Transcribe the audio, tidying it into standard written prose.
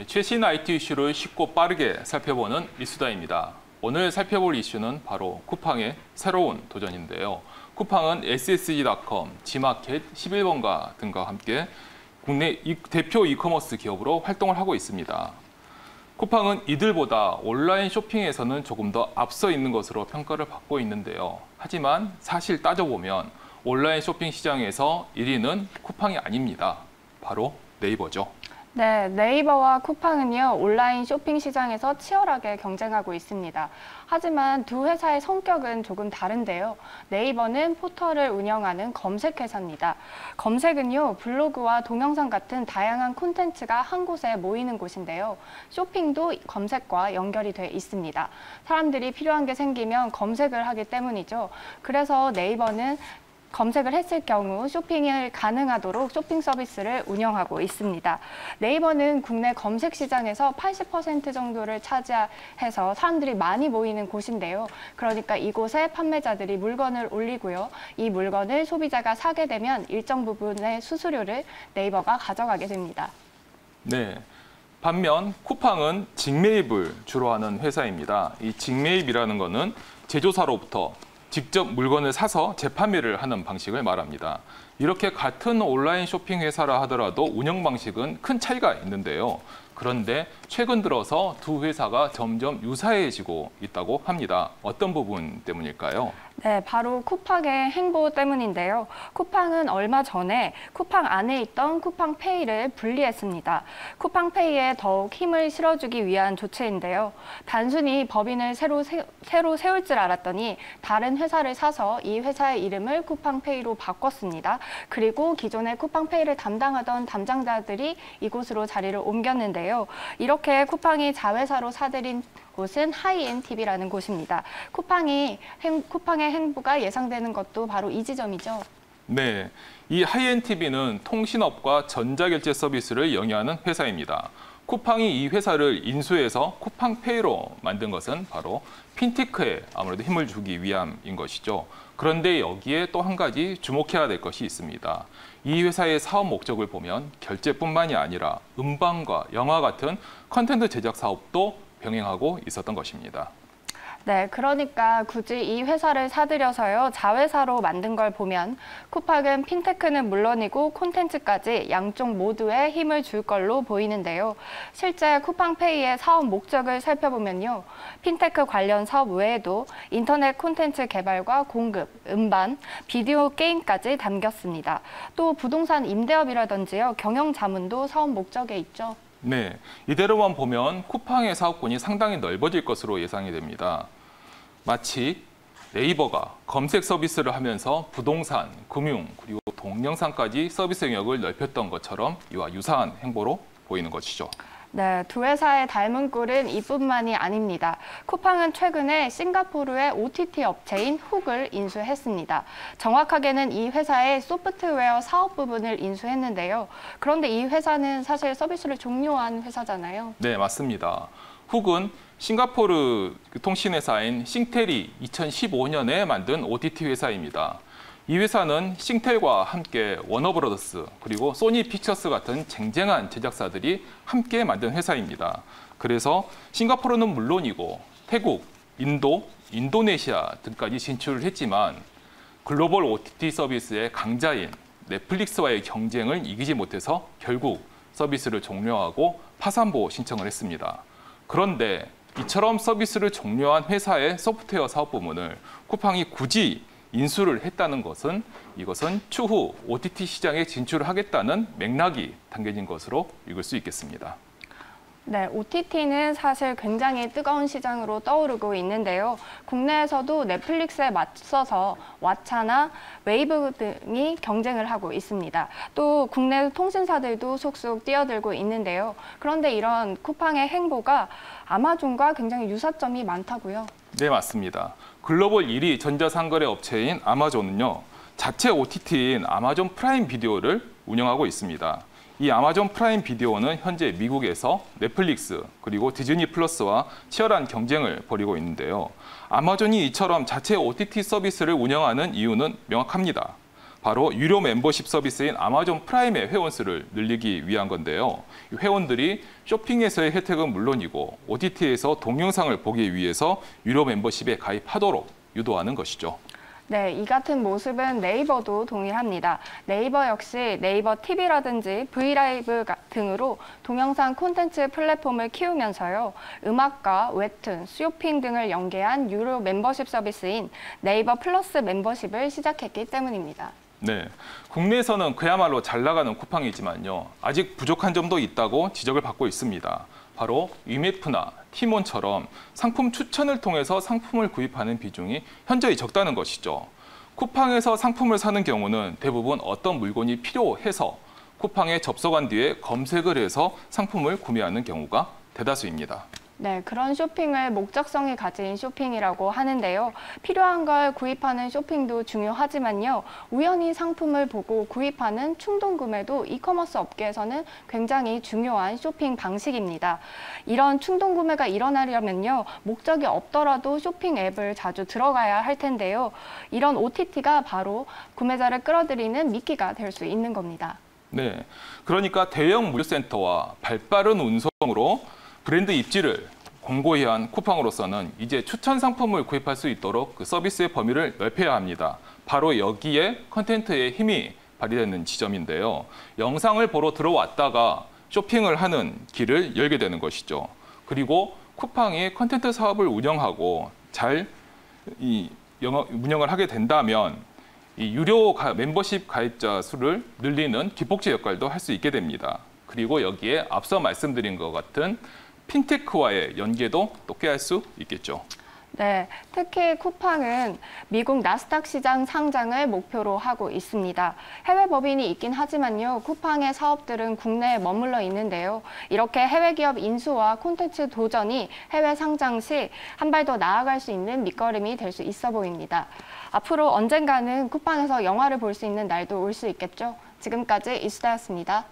최신 IT 이슈를 쉽고 빠르게 살펴보는 리수다입니다. 오늘 살펴볼 이슈는 바로 쿠팡의 새로운 도전인데요. 쿠팡은 ssg.com, G마켓, 11번가 등과 함께 국내 대표 이커머스 기업으로 활동을 하고 있습니다. 쿠팡은 이들보다 온라인 쇼핑에서는 조금 더 앞서 있는 것으로 평가를 받고 있는데요. 하지만 사실 따져보면 온라인 쇼핑 시장에서 1위는 쿠팡이 아닙니다. 바로 네이버죠. 네, 네이버와 쿠팡은요, 온라인 쇼핑 시장에서 치열하게 경쟁하고 있습니다. 하지만 두 회사의 성격은 조금 다른데요. 네이버는 포털을 운영하는 검색회사입니다. 검색은요, 블로그와 동영상 같은 다양한 콘텐츠가 한 곳에 모이는 곳인데요. 쇼핑도 검색과 연결이 돼 있습니다. 사람들이 필요한 게 생기면 검색을 하기 때문이죠. 그래서 네이버는 검색을 했을 경우 쇼핑을 가능하도록 쇼핑 서비스를 운영하고 있습니다. 네이버는 국내 검색 시장에서 80% 정도를 차지해서 사람들이 많이 모이는 곳인데요. 그러니까 이곳에 판매자들이 물건을 올리고요. 이 물건을 소비자가 사게 되면 일정 부분의 수수료를 네이버가 가져가게 됩니다. 네. 반면 쿠팡은 직매입을 주로 하는 회사입니다. 이 직매입이라는 것은 제조사로부터 직접 물건을 사서 재판매를 하는 방식을 말합니다. 이렇게 같은 온라인 쇼핑 회사라 하더라도 운영 방식은 큰 차이가 있는데요. 그런데 최근 들어서 두 회사가 점점 유사해지고 있다고 합니다. 어떤 부분 때문일까요? 네, 바로 쿠팡의 행보 때문인데요. 쿠팡은 얼마 전에 쿠팡 안에 있던 쿠팡페이를 분리했습니다. 쿠팡페이에 더욱 힘을 실어주기 위한 조치인데요. 단순히 법인을 새로 세울 줄 알았더니 다른 회사를 사서 이 회사의 이름을 쿠팡페이로 바꿨습니다. 그리고 기존의 쿠팡페이를 담당하던 담당자들이 이곳으로 자리를 옮겼는데요. 이렇게 쿠팡이 자회사로 사들인 곳은 하이엔TV라는 곳입니다. 쿠팡의 행보가 예상되는 것도 바로 이 지점이죠. 네, 이 하이엔TV는 통신업과 전자결제 서비스를 영위하는 회사입니다. 쿠팡이 이 회사를 인수해서 쿠팡페이로 만든 것은 바로 핀테크에 아무래도 힘을 주기 위함인 것이죠. 그런데 여기에 또 한 가지 주목해야 될 것이 있습니다. 이 회사의 사업 목적을 보면 결제뿐만이 아니라 음반과 영화 같은 컨텐츠 제작 사업도 병행하고 있었던 것입니다. 네, 그러니까 굳이 이 회사를 사들여서요, 자회사로 만든 걸 보면 쿠팡은 핀테크는 물론이고 콘텐츠까지 양쪽 모두에 힘을 줄 걸로 보이는데요. 실제 쿠팡페이의 사업 목적을 살펴보면요. 핀테크 관련 사업 외에도 인터넷 콘텐츠 개발과 공급, 음반, 비디오 게임까지 담겼습니다. 또 부동산 임대업이라든지요, 경영 자문도 사업 목적에 있죠. 네, 이대로만 보면 쿠팡의 사업권이 상당히 넓어질 것으로 예상이 됩니다. 마치 네이버가 검색 서비스를 하면서 부동산, 금융, 그리고 동영상까지 서비스 영역을 넓혔던 것처럼 이와 유사한 행보로 보이는 것이죠. 네, 두 회사의 닮은 꼴은 이뿐만이 아닙니다. 쿠팡은 최근에 싱가포르의 OTT 업체인 훅을 인수했습니다. 정확하게는 이 회사의 소프트웨어 사업 부분을 인수했는데요. 그런데 이 회사는 사실 서비스를 종료한 회사잖아요. 네, 맞습니다. 훅은 싱가포르 통신회사인 싱텔이 2015년에 만든 OTT 회사입니다. 이 회사는 싱텔과 함께 워너브라더스 그리고 소니 픽처스 같은 쟁쟁한 제작사들이 함께 만든 회사입니다. 그래서 싱가포르는 물론이고 태국, 인도, 인도네시아 등까지 진출을 했지만 글로벌 OTT 서비스의 강자인 넷플릭스와의 경쟁을 이기지 못해서 결국 서비스를 종료하고 파산보호 신청을 했습니다. 그런데 이처럼 서비스를 종료한 회사의 소프트웨어 사업 부문을 쿠팡이 굳이 인수를 했다는 것은 이것은 추후 OTT 시장에 진출을 하겠다는 맥락이 담겨진 것으로 읽을 수 있겠습니다. 네, OTT는 사실 굉장히 뜨거운 시장으로 떠오르고 있는데요. 국내에서도 넷플릭스에 맞서서 왓챠나 웨이브 등이 경쟁을 하고 있습니다. 또 국내 통신사들도 속속 뛰어들고 있는데요. 그런데 이런 쿠팡의 행보가 아마존과 굉장히 유사점이 많다고요. 네, 맞습니다. 글로벌 1위 전자상거래 업체인 아마존은요, 자체 OTT인 아마존 프라임 비디오를 운영하고 있습니다. 이 아마존 프라임 비디오는 현재 미국에서 넷플릭스 그리고 디즈니 플러스와 치열한 경쟁을 벌이고 있는데요. 아마존이 이처럼 자체 OTT 서비스를 운영하는 이유는 명확합니다. 바로 유료 멤버십 서비스인 아마존 프라임의 회원 수를 늘리기 위한 건데요. 이 회원들이 쇼핑에서의 혜택은 물론이고 OTT에서 동영상을 보기 위해서 유료 멤버십에 가입하도록 유도하는 것이죠. 네, 이 같은 모습은 네이버도 동일합니다. 네이버 역시 네이버 TV라든지 브이라이브 등으로 동영상 콘텐츠 플랫폼을 키우면서요. 음악과 웹툰, 쇼핑 등을 연계한 유료 멤버십 서비스인 네이버 플러스 멤버십을 시작했기 때문입니다. 네, 국내에서는 그야말로 잘 나가는 쿠팡이지만요. 아직 부족한 점도 있다고 지적을 받고 있습니다. 바로 위메프나 티몬처럼 상품 추천을 통해서 상품을 구입하는 비중이 현저히 적다는 것이죠. 쿠팡에서 상품을 사는 경우는 대부분 어떤 물건이 필요해서 쿠팡에 접속한 뒤에 검색을 해서 상품을 구매하는 경우가 대다수입니다. 네, 그런 쇼핑을 목적성이 가진 쇼핑이라고 하는데요. 필요한 걸 구입하는 쇼핑도 중요하지만요. 우연히 상품을 보고 구입하는 충동 구매도 이커머스 업계에서는 굉장히 중요한 쇼핑 방식입니다. 이런 충동 구매가 일어나려면요. 목적이 없더라도 쇼핑 앱을 자주 들어가야 할 텐데요. 이런 OTT가 바로 구매자를 끌어들이는 미끼가 될 수 있는 겁니다. 네, 그러니까 대형 물류센터와 발빠른 운송으로 브랜드 입지를 공고히 한 쿠팡으로서는 이제 추천 상품을 구입할 수 있도록 그 서비스의 범위를 넓혀야 합니다. 바로 여기에 컨텐츠의 힘이 발휘되는 지점인데요. 영상을 보러 들어왔다가 쇼핑을 하는 길을 열게 되는 것이죠. 그리고 쿠팡이 컨텐츠 사업을 운영하고 잘 운영을 하게 된다면 이 유료 멤버십 가입자 수를 늘리는 기폭제 역할도 할 수 있게 됩니다. 그리고 여기에 앞서 말씀드린 것 같은 핀테크와의 연계도 또 꾀할 수 있겠죠. 네, 특히 쿠팡은 미국 나스닥 시장 상장을 목표로 하고 있습니다. 해외 법인이 있긴 하지만요, 쿠팡의 사업들은 국내에 머물러 있는데요. 이렇게 해외 기업 인수와 콘텐츠 도전이 해외 상장 시 한 발 더 나아갈 수 있는 밑거름이 될 수 있어 보입니다. 앞으로 언젠가는 쿠팡에서 영화를 볼 수 있는 날도 올 수 있겠죠. 지금까지 이수다였습니다.